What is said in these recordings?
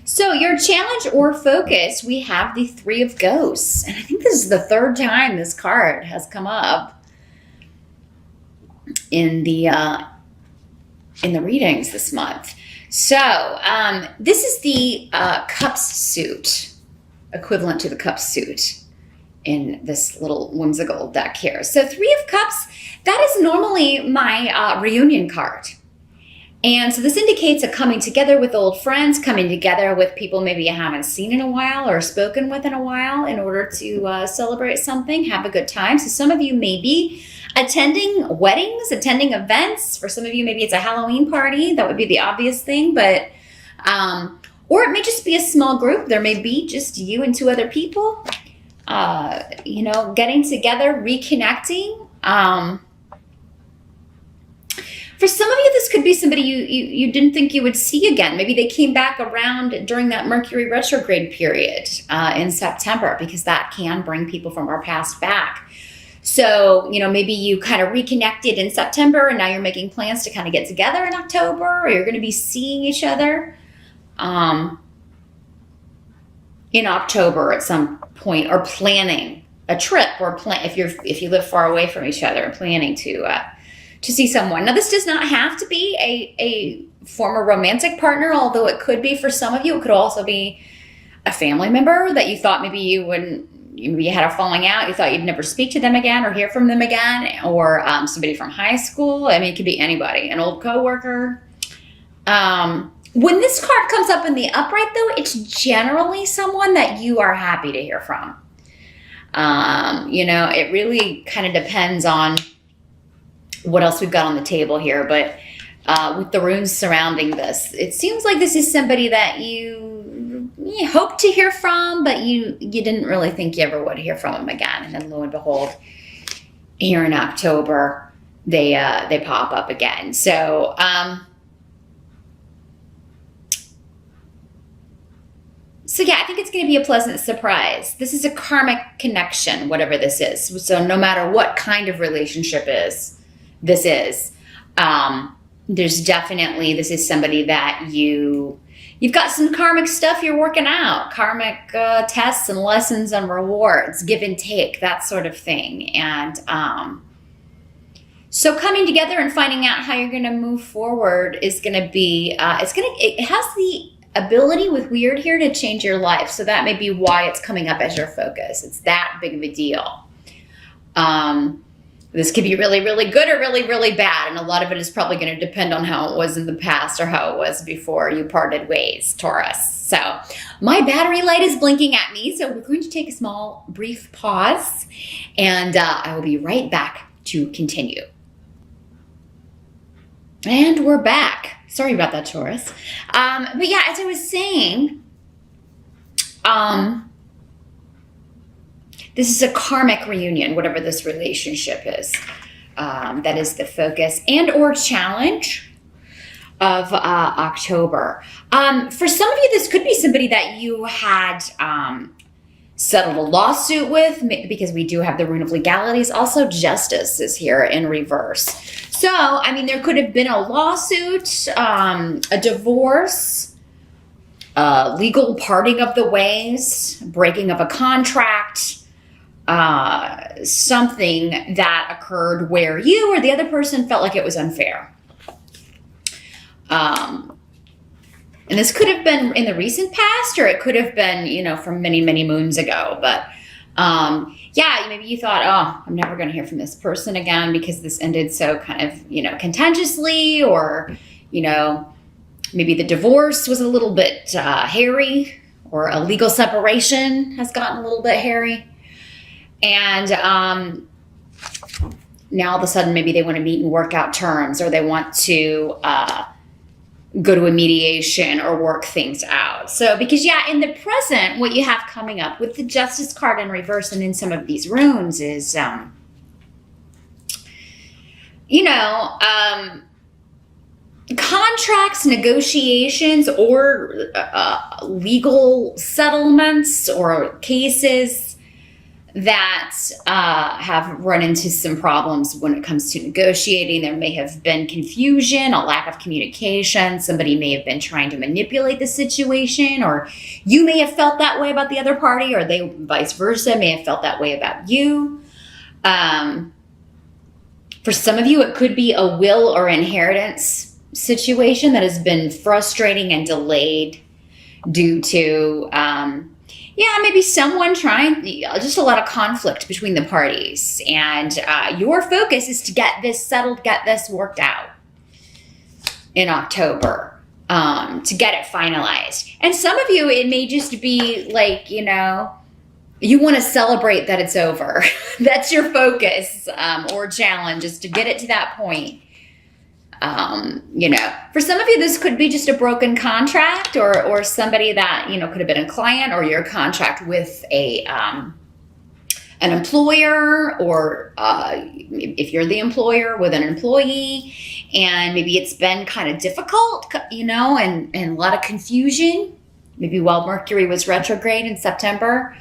So your challenge or focus, we have the Three of Ghosts. And I think this is the third time this card has come up in the readings this month. So this is the Cups suit, equivalent to the Cups suit in this little whimsical deck here. So Three of Cups, that is normally my reunion card. And so this indicates a coming together with old friends, coming together with people maybe you haven't seen in a while or spoken with in a while in order to celebrate something, have a good time. So some of you may be attending weddings, attending events. For some of you, maybe it's a Halloween party. That would be the obvious thing. But, or it may just be a small group. There may be just you and two other people, getting together, reconnecting. For some of you, this could be somebody you didn't think you would see again. Maybe they came back around during that Mercury retrograde period in September, because that can bring people from our past back. So, maybe you kind of reconnected in September and now you're making plans to kind of get together in October, or you're going to be seeing each other in October at some point, or planning a trip, or if you live far away from each other, planning to see someone. Now, this does not have to be a former romantic partner, although it could be for some of you. It could also be a family member that you thought maybe you had a falling out. You thought you'd never speak to them again or hear from them again, or somebody from high school. I mean, it could be anybody, an old coworker. When this card comes up in the upright, though, it's generally someone that you are happy to hear from. It really kind of depends on what else we've got on the table here, but with the runes surrounding this, it seems like this is somebody that you hope to hear from, but you didn't really think you ever would hear from them again. And then lo and behold, here in October, they pop up again. So yeah, I think it's going to be a pleasant surprise. This is a karmic connection, whatever this is. So no matter what kind of relationship this is, there's definitely, this is somebody that you've got some karmic stuff you're working out, karmic tests and lessons and rewards, give and take, that sort of thing. And so coming together and finding out how you're going to move forward is going to be, it has the ability with weird here to change your life. So that may be why it's coming up as your focus. It's that big of a deal. This could be really, really good or really, really bad. And a lot of it is probably going to depend on how it was in the past or how it was before you parted ways, Taurus. So my battery light is blinking at me. So we're going to take a small, brief pause. And I will be right back to continue. And we're back. Sorry about that, Taurus. But yeah, as I was saying, this is a karmic reunion, whatever this relationship is. That is the focus and or challenge of October. For some of you, this could be somebody that you had settled a lawsuit with, because we do have the rune of legalities. Also, justice is here in reverse. So, I mean, there could have been a lawsuit, a divorce, legal parting of the ways, breaking of a contract, something that occurred where you or the other person felt like it was unfair. And this could have been in the recent past, or it could have been, from many, many moons ago. But yeah, maybe you thought, oh, I'm never going to hear from this person again because this ended so kind of, contentiously, or, maybe the divorce was a little bit hairy, or a legal separation has gotten a little bit hairy. And now all of a sudden, maybe they want to meet and work out terms, or they want to go to a mediation or work things out. So, because in the present, what you have coming up with the Justice card in reverse and in some of these runes is, contracts, negotiations, or legal settlements or cases that have run into some problems when it comes to negotiating. There may have been confusion, a lack of communication. Somebody may have been trying to manipulate the situation, or you may have felt that way about the other party, or they vice versa may have felt that way about you. For some of you, it could be a will or inheritance situation that has been frustrating and delayed due to maybe someone trying, just a lot of conflict between the parties. And your focus is to get this settled, get this worked out in October, to get it finalized. And some of you, it may just be like, you want to celebrate that it's over. That's your focus or challenge, is to get it to that point. For some of you, this could be just a broken contract, or somebody that, could have been a client, or your contract with an employer, or if you're the employer, with an employee, and maybe it's been kind of difficult, and a lot of confusion, maybe while Mercury was retrograde in September.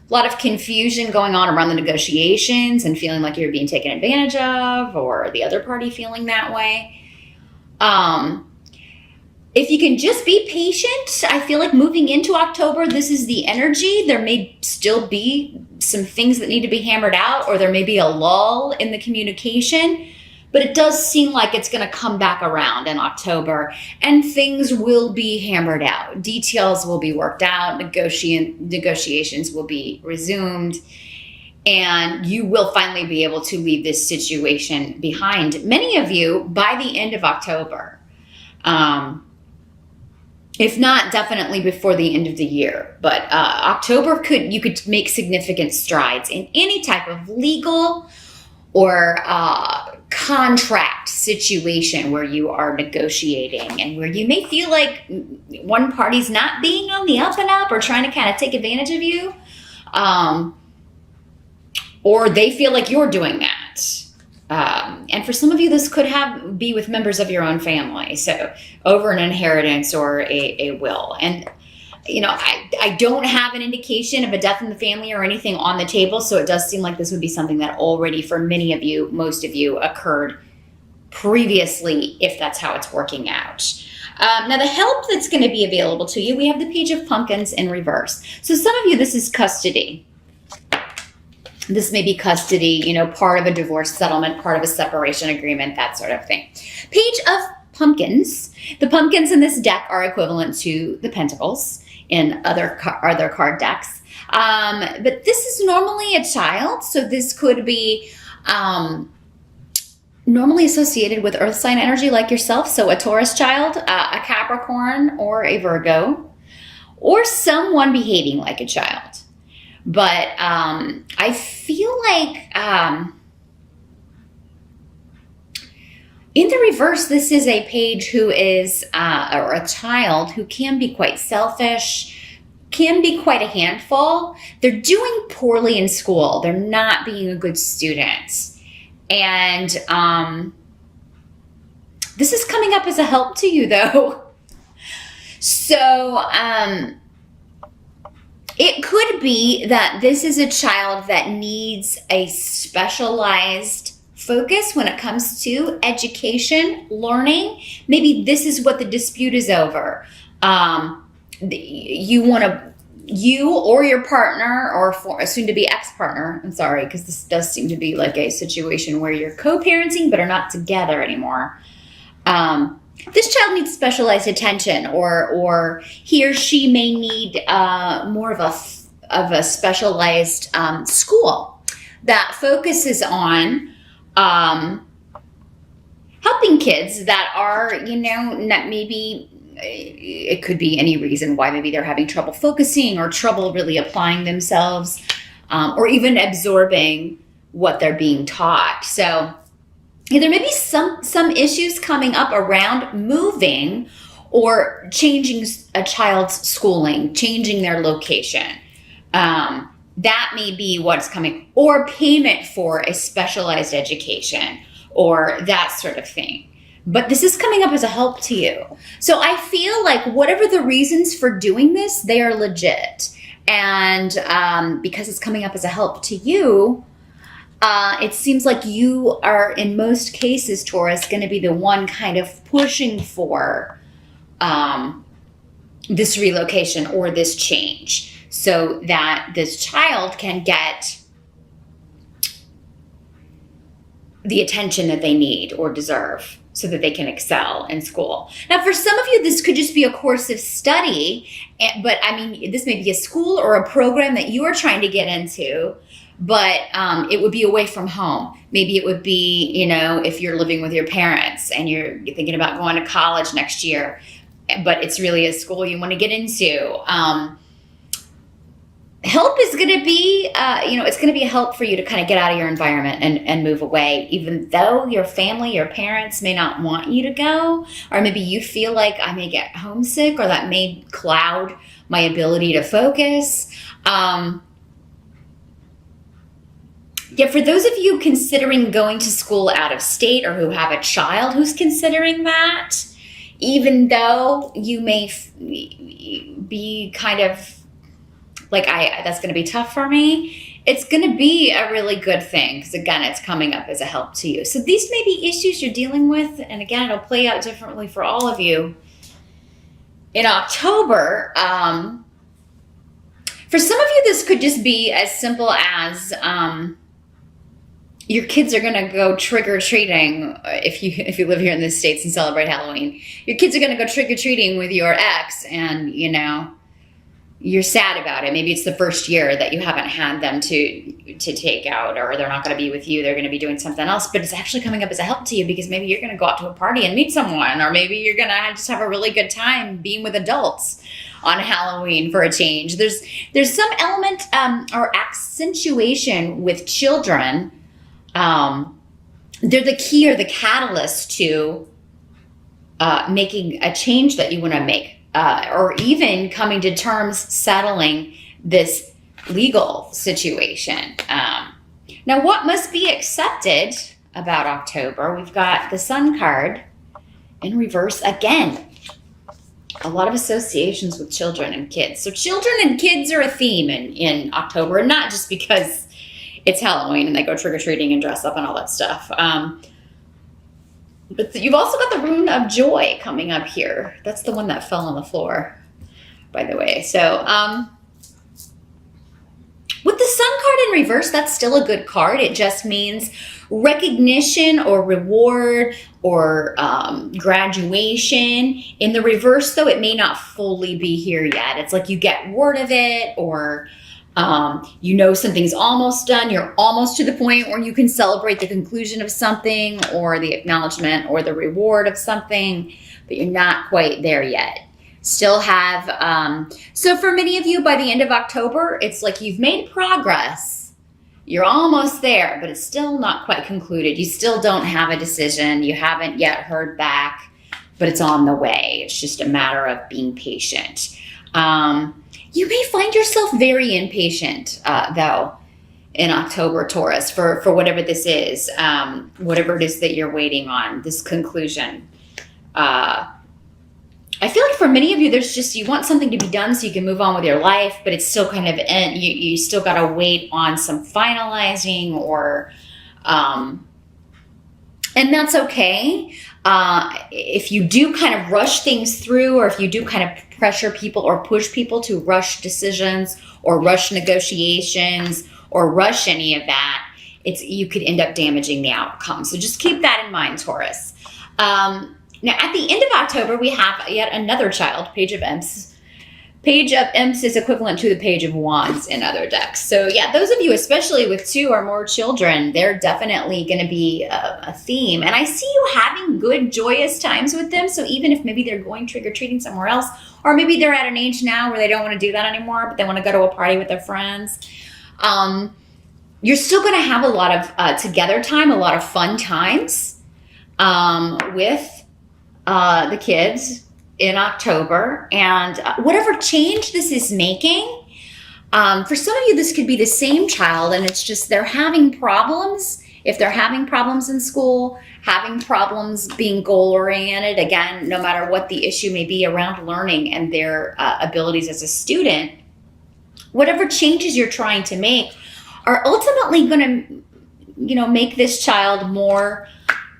A lot of confusion going on around the negotiations and feeling like you're being taken advantage of, or the other party feeling that way. If you can just be patient, I feel like moving into October, this is the energy. There may still be some things that need to be hammered out, or there may be a lull in the communication, but it does seem like it's going to come back around in October, and things will be hammered out. Details will be worked out. Negotiations will be resumed. And you will finally be able to leave this situation behind. Many of you by the end of October. If not, definitely before the end of the year. But October, you could make significant strides in any type of legal or contract situation where you are negotiating, and where you may feel like one party's not being on the up and up, or trying to kind of take advantage of you. Or they feel like you're doing that. And for some of you, this could be with members of your own family. So over an inheritance or a will. And, I don't have an indication of a death in the family or anything on the table. So it does seem like this would be something that already, for many of you, most of you, occurred previously, if that's how it's working out. Now, the help that's going to be available to you, we have the Page of Pumpkins in reverse. So some of you, this is custody. This may be custody, part of a divorce settlement, part of a separation agreement, that sort of thing. Page of Pumpkins. The pumpkins in this deck are equivalent to the pentacles in other card decks. But this is normally a child, so this could be normally associated with earth sign energy like yourself. So a Taurus child, a Capricorn, or a Virgo, or someone behaving like a child. But I feel like in the reverse, this is a page who is, or a child who can be quite selfish, can be quite a handful. They're doing poorly in school. They're not being a good student. And this is coming up as a help to you, though. So, it could be that this is a child that needs a specialized focus when it comes to education, learning. Maybe this is what the dispute is over. You or your partner, or a soon-to-be ex-partner, I'm sorry, because this does seem to be like a situation where you're co-parenting but are not together anymore. This child needs specialized attention, or he or she may need more of a specialized school that focuses on helping kids that are, not maybe, it could be any reason why. Maybe they're having trouble focusing, or trouble really applying themselves, or even absorbing what they're being taught. So there may be some issues coming up around moving or changing a child's schooling, changing their location. That may be what's coming, or payment for a specialized education, or that sort of thing. But this is coming up as a help to you. So I feel like whatever the reasons for doing this, they are legit. And because it's coming up as a help to you, it seems like you are, in most cases, Taurus, going to be the one kind of pushing for this relocation or this change so that this child can get the attention that they need or deserve so that they can excel in school. Now, for some of you, this could just be a course of study, but I mean, this may be a school or a program that you are trying to get into, but it would be away from home. Maybe it would be, you know, if you're living with your parents and you're thinking about going to college next year, but it's really a school you want to get into. Help is going to be, it's going to be a help for you to kind of get out of your environment and move away, even though your family, your parents may not want you to go, or maybe you feel like I may get homesick, or that may cloud my ability to focus. Yeah, for those of you considering going to school out of state, or who have a child who's considering that, even though you may be kind of like, that's going to be tough for me, it's going to be a really good thing, because again, it's coming up as a help to you. So these may be issues you're dealing with, and again, it'll play out differently for all of you in October. For some of you, this could just be as simple as your kids are going to go trick-or-treating. If you live here in the States and celebrate Halloween, your kids are going to go trick-or-treating with your ex, and you're sad about it. Maybe it's the first year that you haven't had them to take out, or they're not going to be with you. They're going to be doing something else, but it's actually coming up as a help to you, because maybe you're going to go out to a party and meet someone, or maybe you're going to just have a really good time being with adults on Halloween for a change. There's some element or accentuation with children. They're the key or the catalyst to making a change that you want to make. Or even coming to terms, settling this legal situation. Now, what must be accepted about October? We've got the Sun card in reverse again. A lot of associations with children and kids. So children and kids are a theme in October, not just because it's Halloween and they go trick-or-treating and dress up and all that stuff. But you've also got the Rune of Joy coming up here. That's the one that fell on the floor, by the way. So with the Sun card in reverse, that's still a good card. It just means recognition or reward or graduation. In the reverse, though, it may not fully be here yet. It's like you get word of it, or something's almost done. You're almost to the point where you can celebrate the conclusion of something, or the acknowledgement or the reward of something, but you're not quite there yet. Still have, so for many of you, by the end of October, it's like you've made progress. You're almost there, but it's still not quite concluded. You still don't have a decision. You haven't yet heard back, but it's on the way. It's just a matter of being patient. You may find yourself very impatient, though, in October, Taurus, for whatever this is, whatever it is that you're waiting on, this conclusion. I feel like for many of you, you want something to be done so you can move on with your life, but it's still kind of, you still got to wait on some finalizing, or, and that's okay. If you do kind of rush things through, or if you do kind of pressure people or push people to rush decisions or rush negotiations or rush any of that, you could end up damaging the outcome. So just keep that in mind, Taurus. Now, at the end of October, we have yet another child, Page of Imps. Page of Imps is equivalent to the Page of Wands in other decks. So yeah, those of you, especially with 2 or more children, they're definitely going to be a theme. And I see you having good, joyous times with them. So even if maybe they're going trick-or-treating somewhere else, or maybe they're at an age now where they don't want to do that anymore, but they want to go to a party with their friends, you're still going to have a lot of together time, a lot of fun times with the kids in October. And whatever change this is making, for some of you, this could be the same child, and it's just they're having problems. If they're having problems in school, having problems being goal-oriented, again, no matter what the issue may be around learning and their abilities as a student, whatever changes you're trying to make are ultimately going to, make this child more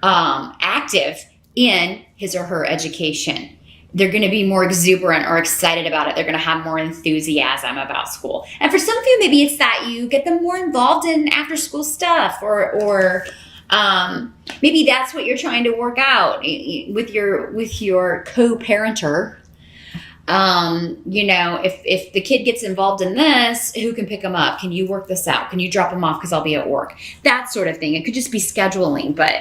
active in his or her education. They're going to be more exuberant or excited about it. They're going to have more enthusiasm about school. And for some of you, maybe it's that you get them more involved in after school stuff, or maybe that's what you're trying to work out with your co-parenter. If the kid gets involved in this, who can pick them up? Can you work this out? Can you drop them off because I'll be at work? That sort of thing. It could just be scheduling, but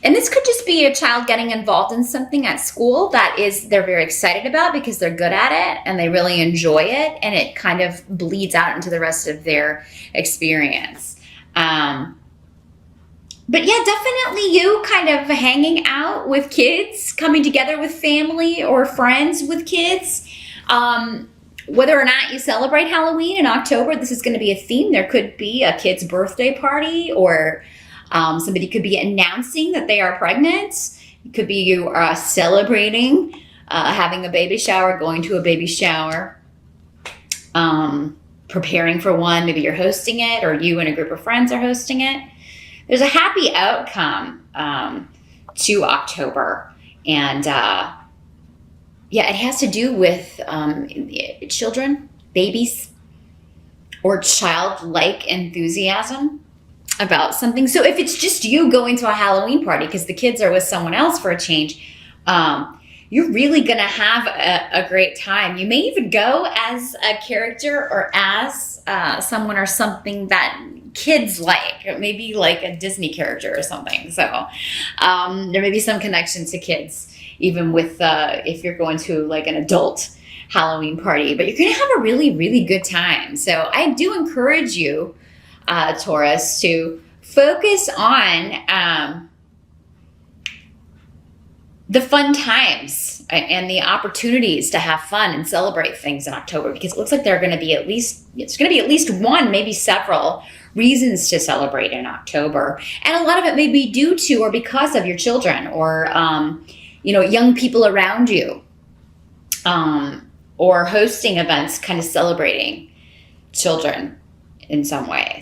and this could just be a child getting involved in something at school that they're very excited about because they're good at it and they really enjoy it, and it kind of bleeds out into the rest of their experience. But yeah, definitely you kind of hanging out with kids, coming together with family or friends with kids. Whether or not you celebrate Halloween in October, this is going to be a theme. There could be a kid's birthday party, or somebody could be announcing that they are pregnant. It could be you are celebrating having a baby shower, going to a baby shower, preparing for one. Maybe you're hosting it, or you and a group of friends are hosting it. There's a happy outcome to October. And it has to do with children, babies, or childlike enthusiasm about something. So if it's just you going to a Halloween party because the kids are with someone else for a change, you're really going to have a great time. You may even go as a character or as someone or something that kids like, maybe like a Disney character or something. So there may be some connection to kids, even with if you're going to like an adult Halloween party, but you're going to have a really, really good time. So I do encourage you, Taurus, to focus on the fun times and the opportunities to have fun and celebrate things in October, because it looks like there are going to be at least one, maybe several reasons to celebrate in October. And a lot of it may be due to or because of your children, or young people around you, or hosting events kind of celebrating children in some way.